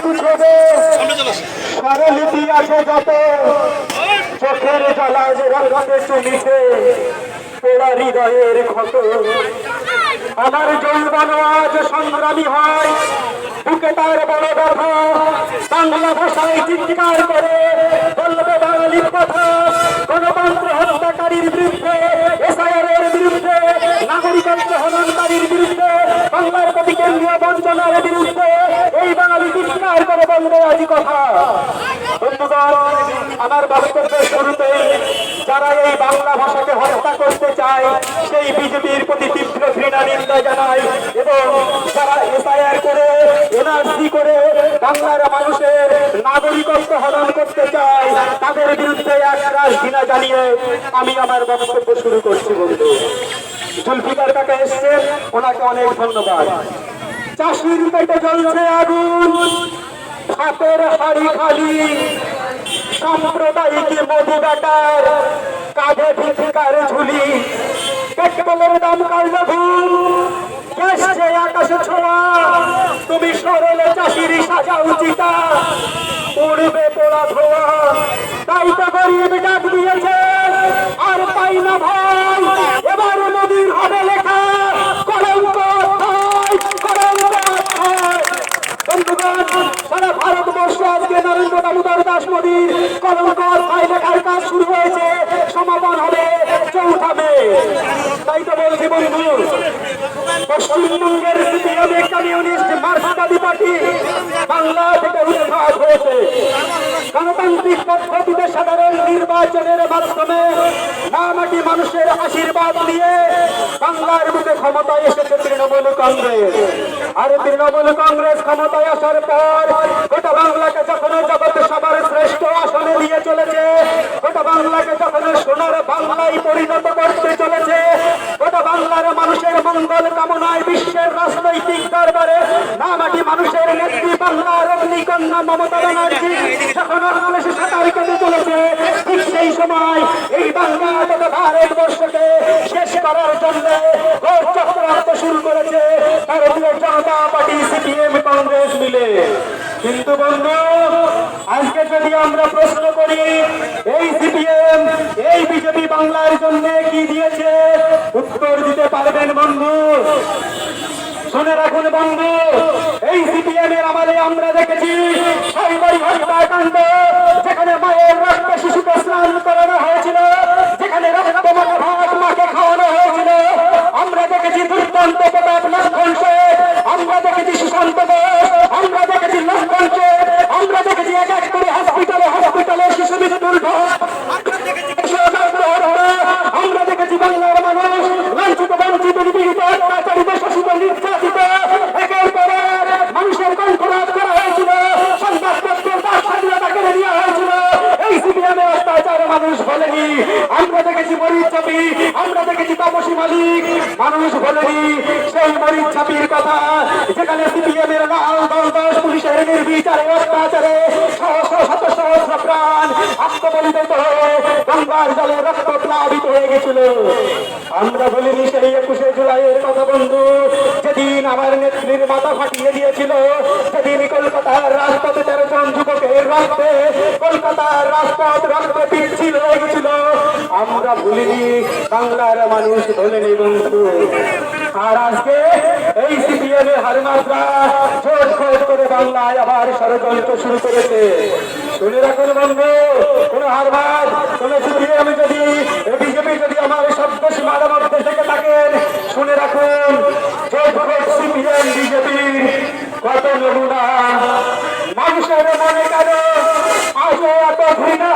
বুঝবে স্বরলিপি আছে যত চোখের জ্বালা যে রক্তে চলিছে পোড়া হৃদয়ের ক্ষত আমার যৌবন আজ সংগ্রামী হয় বুকে তার বড় ব্যথা বাংলা ভাষায় চিৎকার করে বলবে বাঙালির কথা গণতন্ত্র হত্যাকারীর বিরুদ্ধে এসআইআরের বিরুদ্ধে নাগরিকত্ব হননকারীর বিরুদ্ধে বাংলার প্রতি কেন্দ্রীয় বঞ্চনার বিরুদ্ধে এই বাঙালি চিৎকার করে বলবে আজ কথা। বন্ধুগণ, আমার বক্তব্যের শুরুতে যারা এই বাংলা ভাষাকে হত্যা করতে চায় সেই বিজেপির প্রতি তীব্র ঘৃণা নিন্দা জানায় এবং যারা এসআইআর করে এনআরসি করে বাংলার মানুষের নাগরিকত্ব হরণ করতে চায় তাদের বিরুদ্ধে একরাশ ঘৃণা জানিয়ে আমি আমার বক্তব্য শুরু করছি। বন্ধু জুলফিকার কাকা এসছেন, ওনাকে অনেক ধন্যবাদ। চাষির পেটে জ্বলছে আগুন, হাতের হাড়ি খালি, সাম্প্রদায়িক মোদি বেটার কাঁধে ভিক্ষার ঝুলি, পেট্রোলের দাম কাটলো ভুল, গ্যাস যে আকাশে ছোঁয়া, তুমি সরল চাষির সাজাও চিতা, উড়বে পোড়া ধোয়া, তাই তো গরিব ডাক দিয়েছে আর পাই না ভাই, এবার নদীর হবে লেখা কলঙ্ক অধ্যায়, কলঙ্ক অধ্যায়। বন্ধুগণ, সারা ভারতবর্ষে আজকে নরেন্দ্র দামোদর দাস মোদীর কলঙ্ক অধ্যায় লেখার কাজ শুরু হয়েছে, সমাপন হবে 4 মে। তাই তো বলছি বন্ধু, পশ্চিমবঙ্গের সিপিএম কমিউনিস্ট মার্ক্সবাদী পার্টি বাংলা থেকে উৎখাত হয়েছে। গণতান্ত্রিক পদ্ধতিতে সাধারণ নির্বাচনের মাধ্যমে মাটি মানুষের আশীর্বাদ দিয়ে বাংলার বুকে ক্ষমতায় এসেছে তৃণমূল কংগ্রেস। আর তৃণমূল কংগ্রেস ক্ষমতায় আসার পর গোটা বাংলাকে যখন জগৎ সবার শ্রেষ্ঠ আসনে নিয়ে চলেছে, গোটা বাংলাকে যখন সোনার বাংলায় পরিণত করতে চলেছে, গোটা বাংলার মানুষের মঙ্গল কামনায় বিশ্বের রাজনৈতিক দরবারে নামাটি মানুষের নেত্রী বাংলার অগ্নিকন্যা মমতা ব্যানার্জি যখন বাংলাদেশে সাঁতার কেটে চলেছে, ঠিক সেই সময় এই বাংলা তথা ভারতবর্ষকে শেষ করার জন্য ঘোর চক্রান্ত শুরু করেছে ভারতীয় জনতা পার্টি সিপিএম কংগ্রেস মিলে। কিন্তু বন্ধু, আজকে যদি আমরা প্রশ্ন করি এই সিপিএম এই বিজেপি বাংলার জন্য কি দিয়েছে, উত্তর দিতে পারবেন বন্ধু? শুনে রাখুন বন্ধু, এই সিপিএম এর আমলে আমরা দেখেছি সাইবারি হত্যাকাণ্ড, যেখানে মায়ের রক্তে শিশুকে স্নান করানো হয়েছিল, যেখানে রক্তমাখা ভাত মাকে খাওয়ানো হয়েছিল। আমরা দেখেছি দুর্দান্ত প্রতাপ লক্ষণ শেঠ, আমরা দেখেছি সুশান্ত ঘোষ, আমরা দেখেছি লক্ষণ শেঠ, আমরা দেখেছি এক এক করে হসপিটালে শিশু মৃত্যুর ঘট, আমরা দেখেছি বাংলার মানুষ লাঞ্ছিত বঞ্চিত নিপীড়িত অত্যাচারিত শোষিত নির্যাতিত, একের পর মানুষের কণ্ঠরোধ করা হয়েছিল, সংবাদপত্রের বাক স্বাধীনতা কেড়ে নেওয়া হয়েছিল। এই সিপিএম এর অত্যাচার মানুষ বলেনি। আমরা দেখেছি মরিচ চাপি, আমরা দেখেছি তাপসী মালিক, মানুষ বলেনি সেই মরিচ চাপির কথা, যেখানে সিপিএম এর লাল দল পুলিশের নির্বিচারে অত্যাচারে শত সহস্র প্রাণ আত্মবলিত হয়ে গঙ্গার জলে রক্ত প্লাবিত হয়ে গেছিল। আমরা বলিনি সেই 21শে জুলাইয়ের কথা বন্ধু, যেদিন আমার নেত্রীর মাথা ফাটিয়ে দিয়েছিল, সেদিন কলকাতার রাজপথে 13 জন যুবকের রক্তে কলকাতার রাজপথ রক্তে পিচ্ছিল হয়ে গেছিল। আমরা ভুলিনি, বাংলার মানুষ ভোলেনি বন্ধু। আর আজকে এই সিপিএম এর হারমাত্রা জোট খোঁজ করে বাংলায় আবার ষড়যন্ত্র শুরু করেছে। শুনে রাখুন বন্ধু, কোন হারবাদ কোন সিপিএম যদি বিজেপি যদি আমার শব্দ সীমার মধ্যে থেকে থাকেন, শুনে রাখুন জোট খোঁজ সিপিএম বিজেপির কত নমুনা। মানুষের মনে কেন আজও এত ঘৃণা